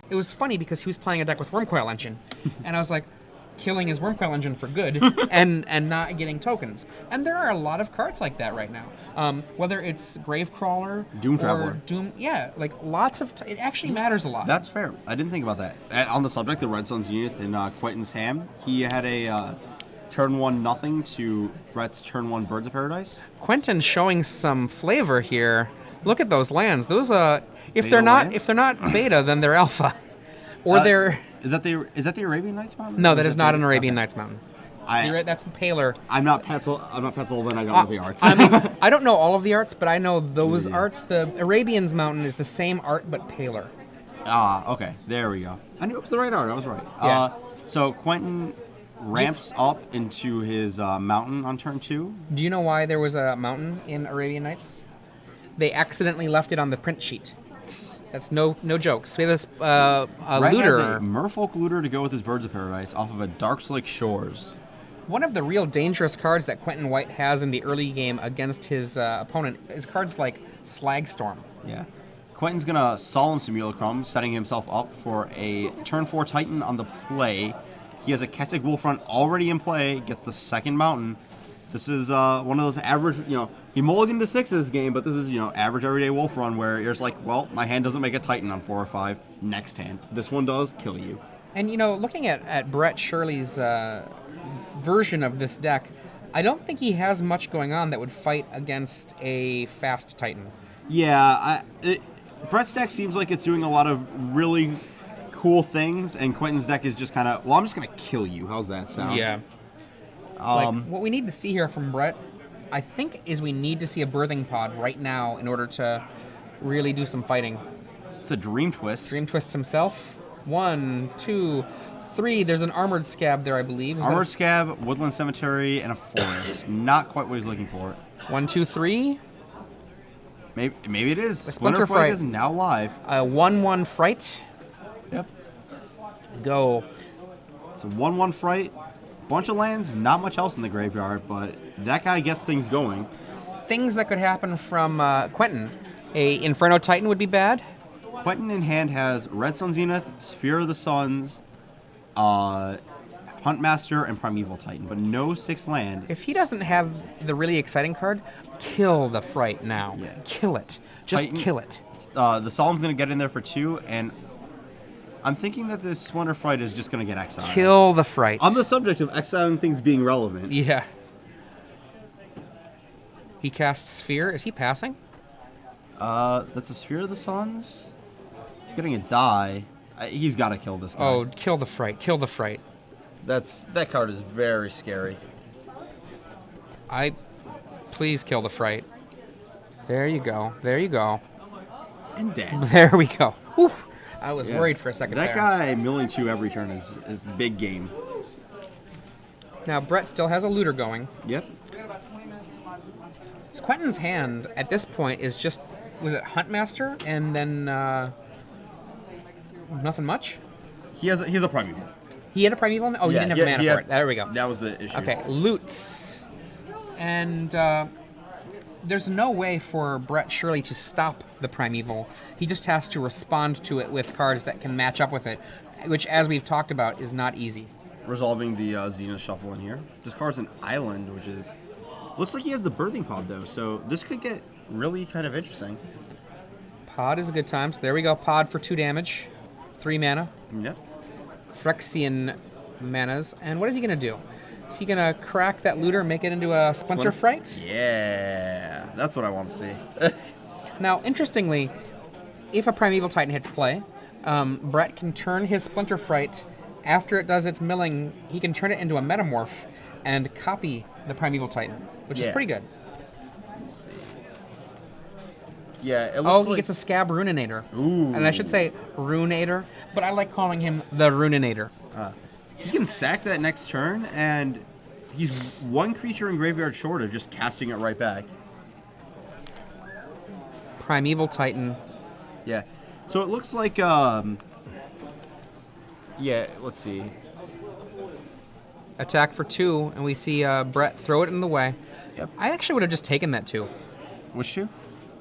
It was funny because he was playing a deck with Wormcoil Engine, and I was like, killing his Wormcoil Engine for good and not getting tokens. And there are a lot of cards like that right now. Whether it's Gravecrawler, Doom or Traveler. Doom, yeah, like lots of. It actually matters a lot. That's fair. I didn't think about that. On the subject, the Red Suns unit in Quentin's hand, he had a turn 1 nothing to Brett's turn 1 Birds of Paradise. Quentin showing some flavor here. Look at those lands. Those if Beta they're not lands? beta, then they're alpha, or they're. Is that the Arabian Nights Mountain? No, Or that is not an Arabian okay. Nights Mountain. I, That's paler. I'm not Petzl, and I don't know the arts. I mean, I don't know all of the arts, but I know those arts. The Arabian's Mountain is the same art, but paler. Okay. There we go. I knew it was the right art. I was right. Yeah. So Quentin ramps up into his mountain on turn 2. Do you know why there was a mountain in Arabian Nights? They accidentally left it on the print sheet. That's no jokes. We have this a Brett looter. has a Merfolk Looter to go with his Birds of Paradise off of a Darkslick Shores. One of the real dangerous cards that Quentin White has in the early game against his opponent is cards like Slagstorm. Yeah. Quentin's going to Solemn Simulacrum, setting himself up for a turn 4 Titan on the play. He has a Keswick Wolfrun already in play, gets the second mountain. This is one of those average, he mulliganed to 6 this game, but this is, average everyday Wolfrun where you're just like, well, my hand doesn't make a Titan on 4 or 5. Next hand. This one does, kill you. And, looking at Brett Shirley's version of this deck, I don't think he has much going on that would fight against a fast Titan. Yeah, Brett's deck seems like it's doing a lot of really cool things, and Quentin's deck is just kind of, well, I'm just going to kill you. How's that sound? Yeah. What we need to see here from Brett, I think, is we need to see a birthing pod right now in order to really do some fighting. It's a Dream Twist. Dream Twists himself. 1, 2, 3. There's an Armored Scab there, I believe. Armored Scab, Woodland Cemetery, and a Forest. Not quite what he's looking for. 1, 2, 3. Maybe it is. Splinter Fright Fright is now live. 1/1 Fright. Yep. Go. It's a 1/1 Fright. Bunch of lands, not much else in the graveyard, but that guy gets things going. Things that could happen from Quentin. A Inferno Titan would be bad. Quentin in hand has Red Sun Zenith, Sphere of the Suns, Huntmaster, and Primeval Titan, but no 6 land. If he doesn't have the really exciting card, kill the Fright now. Yeah. Kill it. Just Titan, kill it. The Solemn's going to get in there for 2, and I'm thinking that this Splinter Fright is just going to get exiled. Kill the Fright. On the subject of exiling things being relevant. Yeah. He casts Sphere. Is he passing? That's a Sphere of the Suns. He's getting a die. He's got to kill this guy. Oh, kill the Fright. Kill the Fright. That card is very scary. Please kill the Fright. There you go. There you go. And dead. There we go. Whew. I was worried for a second that there. guy milling 2 every turn is big game. Now, Brett still has a looter going. Yep. So Quentin's hand, at this point, is just... Was it Huntmaster? And then... nothing much? He has a Primeval. He had a Primeval? Oh, Yeah, he didn't have mana he for had- it. There we go. That was the issue. Okay, loots. And there's no way for Brett Shirley to stop the Primeval. He just has to respond to it with cards that can match up with it, which, as we've talked about, is not easy. Resolving the Zenith shuffle in here. Discards an island, which is... Looks like he has the Birthing Pod, though, so this could get really kind of interesting. Pod is a good time. So there we go. Pod for 2 damage. 3 mana. Yep. Phyrexian manas. And what is he going to do? Is he going to crack that looter, make it into a Splinter Fright? Yeah, that's what I want to see. Now, interestingly, if a Primeval Titan hits play, Brett can turn his Splinter Fright, after it does its milling, he can turn it into a Metamorph and copy the Primeval Titan, which is pretty good. Let's see. Yeah, it looks Oh, like... he gets a Scab Runinator. Ooh. And I should say Runator, but I like calling him the Runinator. He can sack that next turn, and he's 1 creature in graveyard short of just casting it right back. Primeval Titan. Yeah. So it looks like, yeah, let's see. Attack for 2, and we see Brett throw it in the way. Yep. I actually would have just taken that 2. Which 2?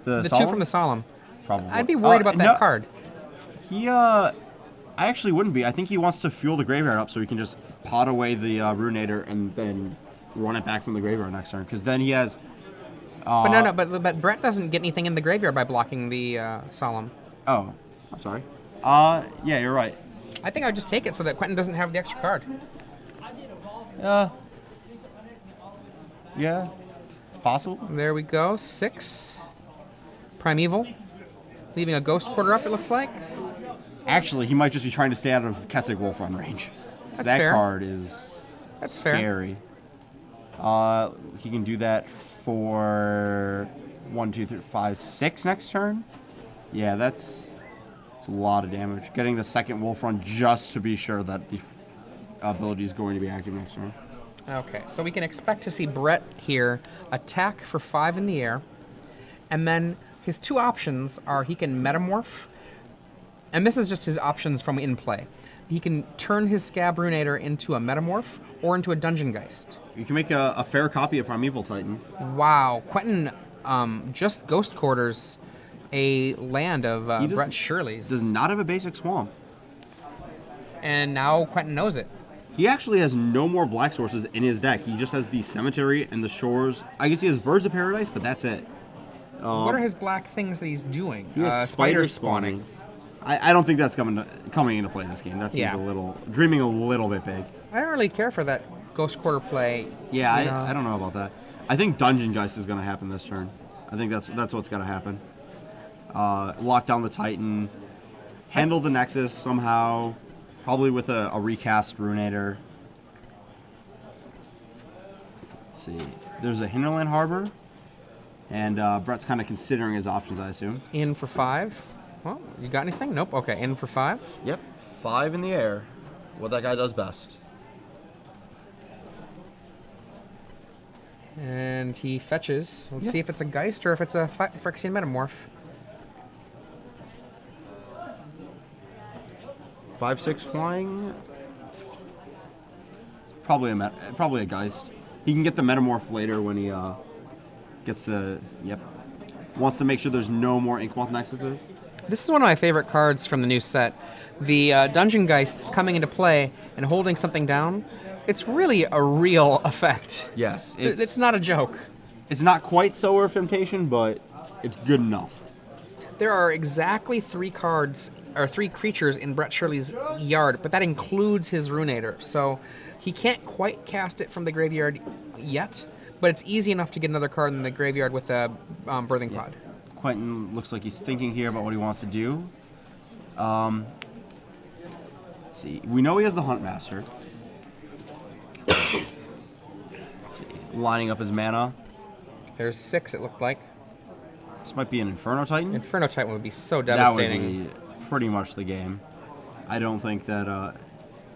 The 2 Solemn? from the Solemn. Probably. I'd be worried about that no, card. He, I actually wouldn't be. I think he wants to fuel the graveyard up so he can just pot away the Ruinator and then run it back from the graveyard next turn. Because then he has... but no, but Brett doesn't get anything in the graveyard by blocking the Solemn. Oh, I'm sorry. Yeah, you're right. I think I would just take it so that Quentin doesn't have the extra card. Yeah, possible. There we go. 6. Primeval. Leaving a Ghost Quarter up, it looks like. Actually, he might just be trying to stay out of Kessig Wolf Run range. That's that fair. card is scary. He can do that for 1, 2, 3, 5, 6 next turn. Yeah, that's a lot of damage. Getting the second Wolf Run just to be sure that the ability is going to be active next turn. Okay, so we can expect to see Brett here attack for 5 in the air, and then his 2 options are he can Metamorph, and this is just his options from in play. He can turn his Scab Ruinator into a Metamorph or into a Dungeon Geist. You can make a fair copy of Primeval Titan. Wow, Quentin just Ghost Quarters a land of Brett Shirley's. Does not have a basic Swamp. And now Quentin knows it. He actually has no more black sources in his deck. He just has the Cemetery and the Shores. I guess he has Birds of Paradise, but that's it. What are his black things that he's doing? He has spiders spawning. I don't think that's coming into play this game. That seems dreaming a little bit big. I don't really care for that Ghost Quarter play. Yeah, I don't know about that. I think Dungeon Geist is going to happen this turn. I think that's what's going to happen. Lock down the Titan, handle the Nexus somehow, probably with a recast Ruinator. Let's see. There's a Hinterland Harbor, and Brett's kind of considering his options, I assume. In for 5. Well, you got anything? Nope. Okay, in for 5. Yep, 5 in the air. What that guy does best. And he fetches. Let's see if it's a Geist or if it's a Phyrexian Metamorph. 5/6 flying. Probably a Geist. He can get the Metamorph later when he gets the wants to make sure there's no more Inkmoth Nexuses. This is one of my favorite cards from the new set. The Dungeon Geists coming into play and holding something down. It's really a real effect. Yes, it's not a joke. It's not quite Sower of Temptation, but it's good enough. There are exactly 3 cards or 3 creatures in Brett Shirley's yard, but that includes his Ruinator. So he can't quite cast it from the graveyard yet, but it's easy enough to get another card in the graveyard with a Birthing Pod. Quentin looks like he's thinking here about what he wants to do. Let's see. We know he has the Huntmaster. Let's see. Lining up his mana. There's 6, it looked like. This might be an Inferno Titan. Inferno Titan would be so devastating. That would be pretty much the game. I don't think that...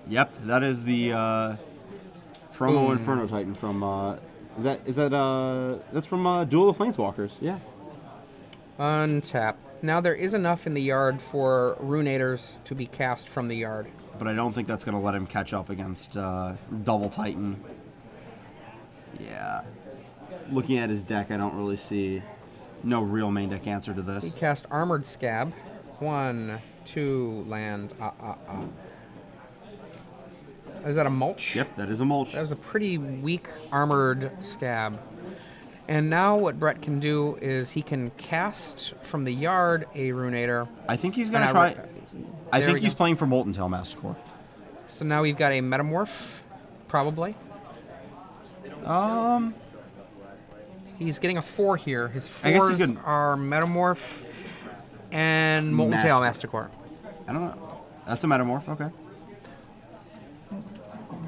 Yep, that is the promo Inferno Titan from... Is that that's from Duel of Planeswalkers, yeah. Untap. Now there is enough in the yard for Ruinators to be cast from the yard. But I don't think that's going to let him catch up against Double Titan. Yeah. Looking at his deck, I don't really see no real main deck answer to this. He cast Armored Scab. 1, 2, land. Is that a mulch? Yep, that is a mulch. That was a pretty weak Armored Scab. And now what Brett can do is he can cast from the yard a Ruinator. I think he's going to try... I think he's playing for Molten Tail Mastercore. So now we've got a Metamorph, probably. He's getting a 4 here. His 4s are Metamorph and Molten Tail Mastercore. I don't know. That's a Metamorph, okay.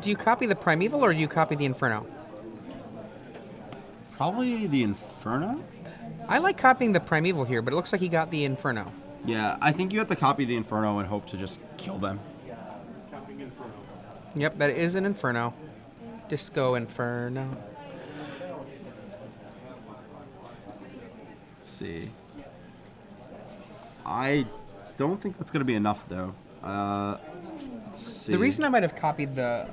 Do you copy the Primeval or do you copy the Inferno? Probably the Inferno? I like copying the Primeval here, but it looks like he got the Inferno. Yeah, I think you have to copy the Inferno and hope to just kill them. Yep, that is an Inferno. Disco Inferno. Let's see. I don't think that's going to be enough, though. Let's see. The reason I might have copied the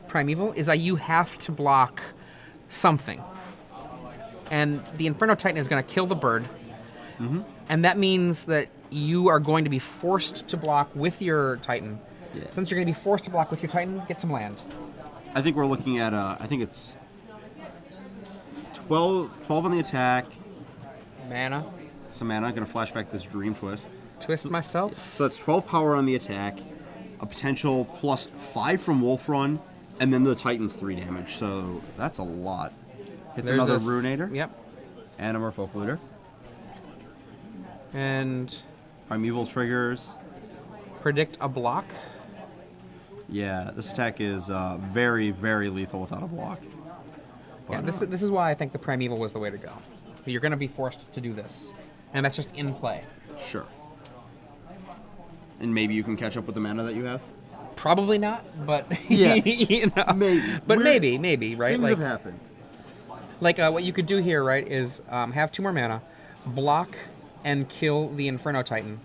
Primeval is that you have to block something. And the Inferno Titan is going to kill the bird. Mm-hmm. And that means that you are going to be forced to block with your Titan. Yeah. Since you're going to be forced to block with your Titan, get some land. I think we're looking at, I think it's 12 on the attack. Mana. Some mana. I'm going to flash back this Dream Twist. Twist myself. So that's 12 power on the attack, a potential +5 from Wolf Run, and then the Titan's 3 damage. So that's a lot. Hits There's another a Ruinator. Yep. And a Merfolk Looter. And Primeval triggers. predict a block. Yeah, this attack is very, very lethal without a block. Yeah, But, this is why I think the Primeval was the way to go. You're going to be forced to do this. And that's just in play. Sure. And maybe you can catch up with the mana that you have? Probably not, but Yeah. you know. Maybe. But maybe, right? Things have happened. Like what you could do here, right, is have 2 more mana, block and kill the Inferno Titan.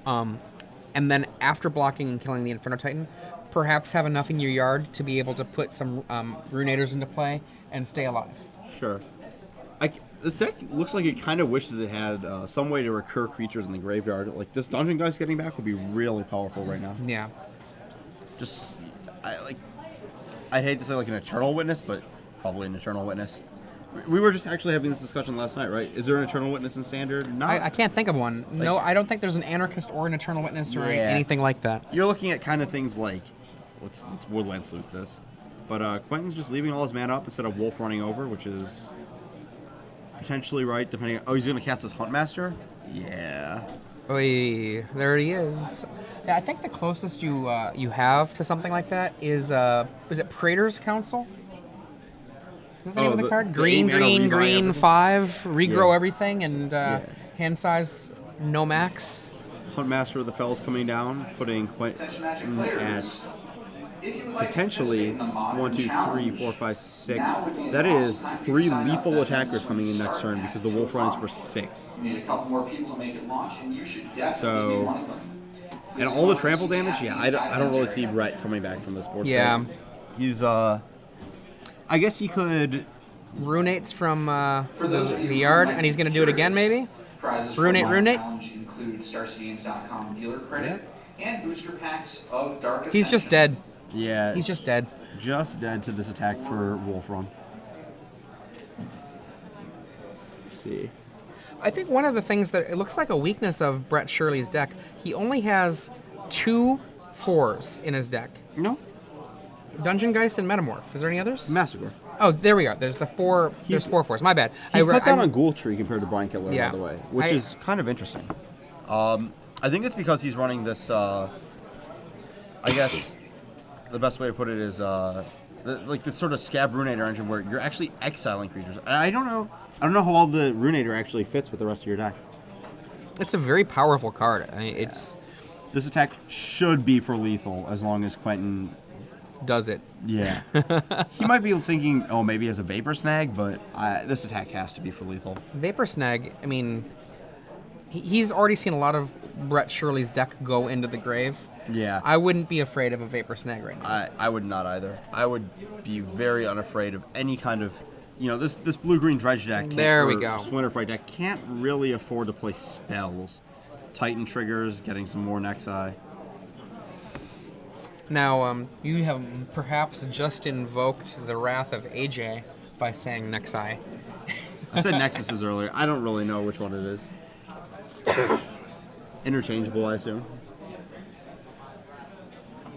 And then after blocking and killing the Inferno Titan, perhaps have enough in your yard to be able to put some Ruinators into play and stay alive. Sure. This deck looks like it kind of wishes it had some way to recur creatures in the graveyard. Like, this Dungeon Geist getting back would be really powerful right now. Yeah. Just, I'd hate to say like an Eternal Witness, but probably an Eternal Witness. We were just actually having this discussion last night, right? Is there an Eternal Witness in Standard? No. I can't think of one. No, I don't think there's an Anarchist or an Eternal Witness or anything like that. You're looking at kind of things like, let's Woodland Sleuth this. But Quentin's just leaving all his mana up instead of Wolf running over, which is potentially right, depending on... Oh, he's going to cast this Huntmaster? Yeah. Oy, there he is. Yeah, I think the closest you have to something like that is it Praetor's Council? Is that the name of the card? Green, 5, regrow everything, and hand size no max. Huntmaster of the Fells coming down, putting Quentin at potentially 1, 2, 3, 4, 5, 6. That is 3 lethal attackers coming in next turn because the Wolf Run is for 6. So, and all the trample damage, yeah, I don't really see Brett coming back from this board. Yeah. So he's, I guess he could... Runates from the yard, and he's going to do it again, maybe? Runate. Include StarCityGames.com dealer credit and booster packs of Dark Ascension. He's just dead. Yeah. He's just dead. Just dead to this attack for Wolf Run. Let's see. I think one of the things that it looks like a weakness of Brett Shirley's deck, he only has 2 4s in his deck. No. Dungeon Geist and Metamorph. Is there any others? Massacre. Oh, there we go. There's the 4. There's 4 4s. My bad. He's cut down on Ghoul Tree compared to Brian Kettler, Yeah. by the way, which is kind of interesting. I think it's because he's running this. I guess the best way to put it is like this sort of Scab Ruinator engine where you're actually exiling creatures. And I don't know how well the Ruinator actually fits with the rest of your deck. It's a very powerful card. I mean, it's This attack should be for lethal as long as Quentin does it. Yeah. He might be thinking, oh, maybe as a Vapor Snag, but this attack has to be for lethal. Vapor Snag, I mean, he's already seen a lot of Brett Shirley's deck go into the grave. Yeah. I wouldn't be afraid of a Vapor Snag right now. I would not either. I would be very unafraid of any kind of, this blue-green dredge deck. There we go. Splinter Fight deck can't really afford to play spells. Titan triggers, getting some more Nexi. Now, you have perhaps just invoked the wrath of AJ by saying Nexi. I said Nexuses earlier. I don't really know which one it is. Interchangeable, I assume.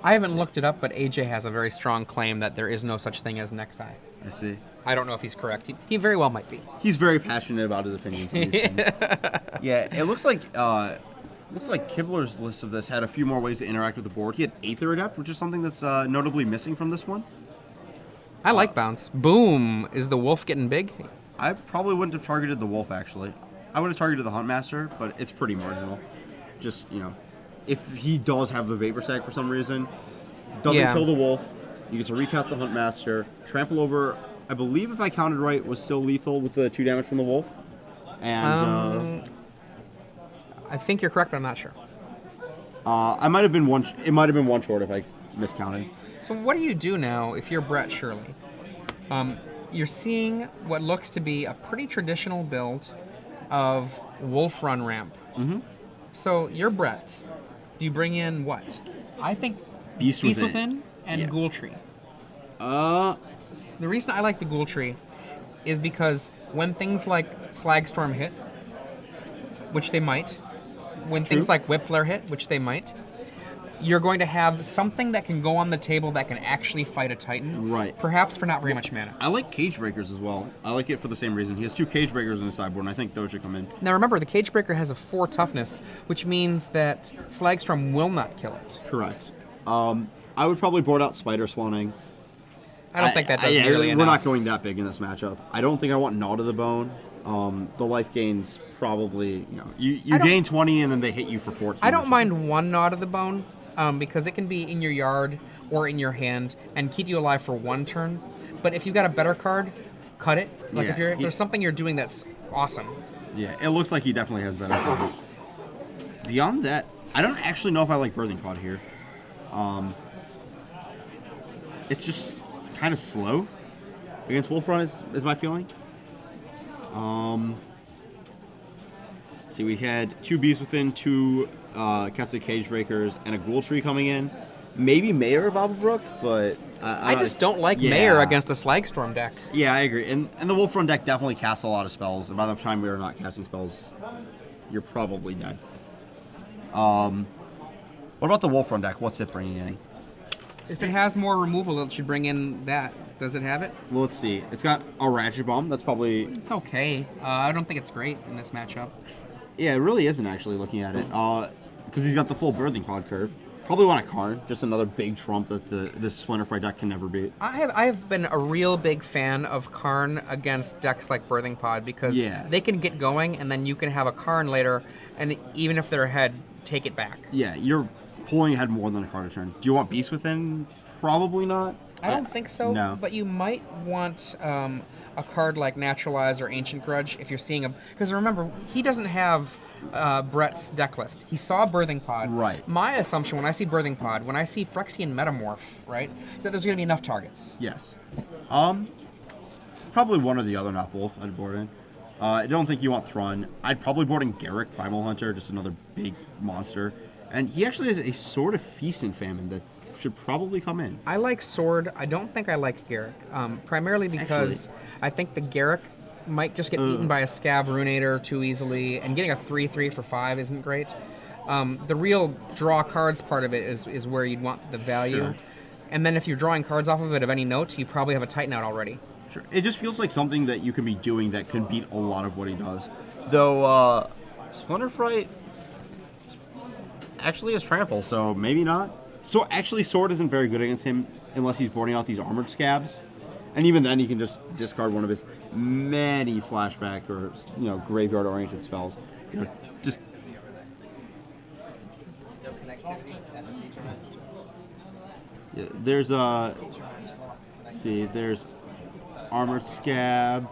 I haven't looked it up, but AJ has a very strong claim that there is no such thing as Nexi. I see. I don't know if he's correct. He very well might be. He's very passionate about his opinions on these things. Yeah, it looks like Kibler's list of this had a few more ways to interact with the board. He had Aether Adept, which is something that's notably missing from this one. I like bounce. Boom! Is the wolf getting big? I probably wouldn't have targeted the wolf, actually. I would have targeted the Huntmaster, but it's pretty marginal. Just, if he does have the Vapor Sack for some reason, doesn't kill the wolf, you get to recast the Huntmaster, trample over, I believe if I counted right, was still lethal with the 2 damage from the wolf. And, I think you're correct, but I'm not sure. it might have been one short if I miscounted. So what do you do now if you're Brett Shirley? You're seeing what looks to be a pretty traditional build of Wolf Run ramp. Mm-hmm. So you're Brett. Do you bring in what? I think Beast Within and Yeah. Ghoul Tree. Uh, The reason I like the Ghoul Tree is because when things like Slagstorm hit, which they might, when True. things like Whip Flare hit, which they might, you're going to have something that can go on the table that can actually fight a Titan. Right. Perhaps for not very much mana. I like Cage Breakers as well. I like it for the same reason. He has 2 Cage Breakers in his sideboard, and I think those should come in. Now remember, the Cage Breaker has a 4 toughness, which means that Slagstorm will not kill it. Correct. I would probably board out Spider Swanning. I don't think that does yeah, nearly we're enough. not going that big in this matchup. I don't think I want Gnaw to the Bone. The life gain's probably, you gain 20 and then they hit you for 14. I don't mind one Gnaw to the Bone, because it can be in your yard or in your hand and keep you alive for 1 turn. But if you've got a better card, cut it. Like Yeah, if there's something you're doing that's awesome. Yeah, it looks like he definitely has better cards. Beyond that, I don't actually know if I like Birthing Pod here. It's just kind of slow against Wolfrun is my feeling. Let's see, we had 2 Beasts Within, 2 Kesset Cage Breakers, and a Ghoul Tree coming in. Maybe Mayor of Albabrook, but I just don't like yeah. Mayor against a Slagstorm deck. Yeah, I agree. And the Wolfrun deck definitely casts a lot of spells, and by the time we are not casting spells, you're probably dead. What about the Wolfrun deck? What's it bringing in? If it has more removal, it should bring in that. Does it have it? Well, let's see. It's got a Ratchet Bomb. That's probably... It's okay. I don't think it's great in this matchup. Yeah, it really isn't actually looking at it. Because he's got the full Birthing Pod curve. Probably want a Karn. Just another big trump that this Splinter Fry deck can never beat. I have been a real big fan of Karn against decks like Birthing Pod because they can get going and then you can have a Karn later, and even if they're ahead, take it back. Yeah, you're pulling ahead more than a card a turn. Do you want Beast Within? Probably not. I don't think so. No. But you might want a card like Naturalize or Ancient Grudge if you're seeing a... Because remember, he doesn't have Brett's deck list. He saw Birthing Pod. Right. My assumption when I see Birthing Pod, when I see Phyrexian Metamorph, right, is that there's going to be enough targets. Yes. Probably one or the other, not both, I'd board in. I don't think you want Thrun. I'd probably board in Garruk, Primal Hunter, just another big monster. And he actually has a Sword of Feast and Famine that should probably come in. I like Sword. I don't think I like Garruk. Primarily because I think the Garruk might just get eaten by a Scab Ruinator too easily, and getting a 3/3 for 5 isn't great. The real draw cards part of it is where you'd want the value. Sure. And then if you're drawing cards off of it of any note, you probably have a Titan out already. Sure. It just feels like something that you can be doing that could beat a lot of what he does. Though, Splinter Fright actually has Trample, so maybe not. So actually, Sword isn't very good against him unless he's boarding out these Armored Scabs. And even then, he can just discard one of his many flashback or, graveyard-oriented spells. Just... Yeah, there's let's see, there's Armored Scab.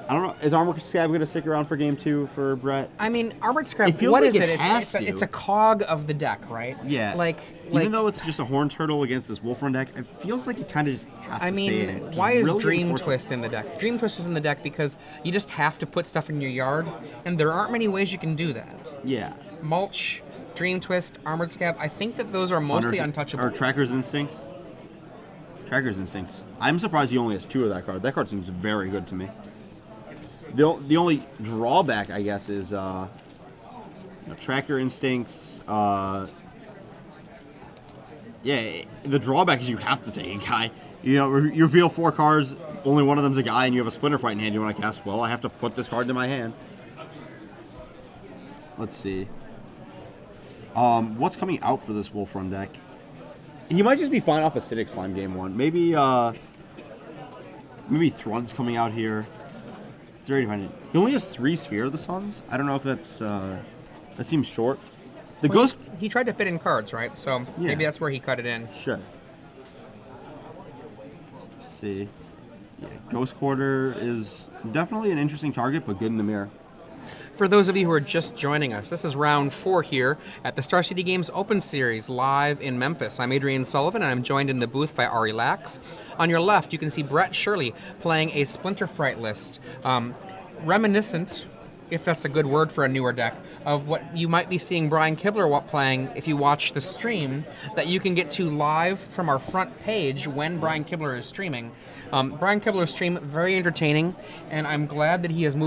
I don't know. Is Armored Scab going to stick around for game 2 for Brett? I mean, Armored Scab, It feels what like is it it? has It's a cog of the deck, right? Yeah. Even though it's just a Horn Turtle against this Wolfrun deck, it feels like it kind of just has to stay in it. which Why is really Dream unfortunate. Twist in the deck? Dream Twist is in the deck because you just have to put stuff in your yard, and there aren't many ways you can do that. Yeah. Mulch, Dream Twist, Armored Scab, I think that those are mostly untouchable. Or Tracker's Instincts. Tracker's Instincts. I'm surprised he only has 2 of that card. That card seems very good to me. The only drawback, I guess, is Tracker Instincts. The drawback is you have to take a guy. You reveal 4 cards, only one of them's a guy, and you have a Splinter Fight in hand you want to cast. Well, I have to put this card into my hand. Let's see. What's coming out for this Wolfrun deck? He might just be fine off Acidic Slime game 1. Maybe Thrun's coming out here. It's very dependent. He only has 3 Sphere of the Suns. I don't know if that's that seems short. Ghost. He tried to fit in cards, right? So maybe that's where he cut it in. Sure. Let's see. Yeah, Ghost Quarter is definitely an interesting target, but good in the mirror. For those of you who are just joining us, this is round 4 here at the Star City Games Open Series live in Memphis. I'm Adrian Sullivan, and I'm joined in the booth by Ari Lax. On your left, you can see Brett Shirley playing a Splinter Fright list, reminiscent if that's a good word for a newer deck, of what you might be seeing Brian Kibler playing if you watch the stream, that you can get to live from our front page when Brian Kibler is streaming. Brian Kibler's stream, very entertaining, and I'm glad that he has moved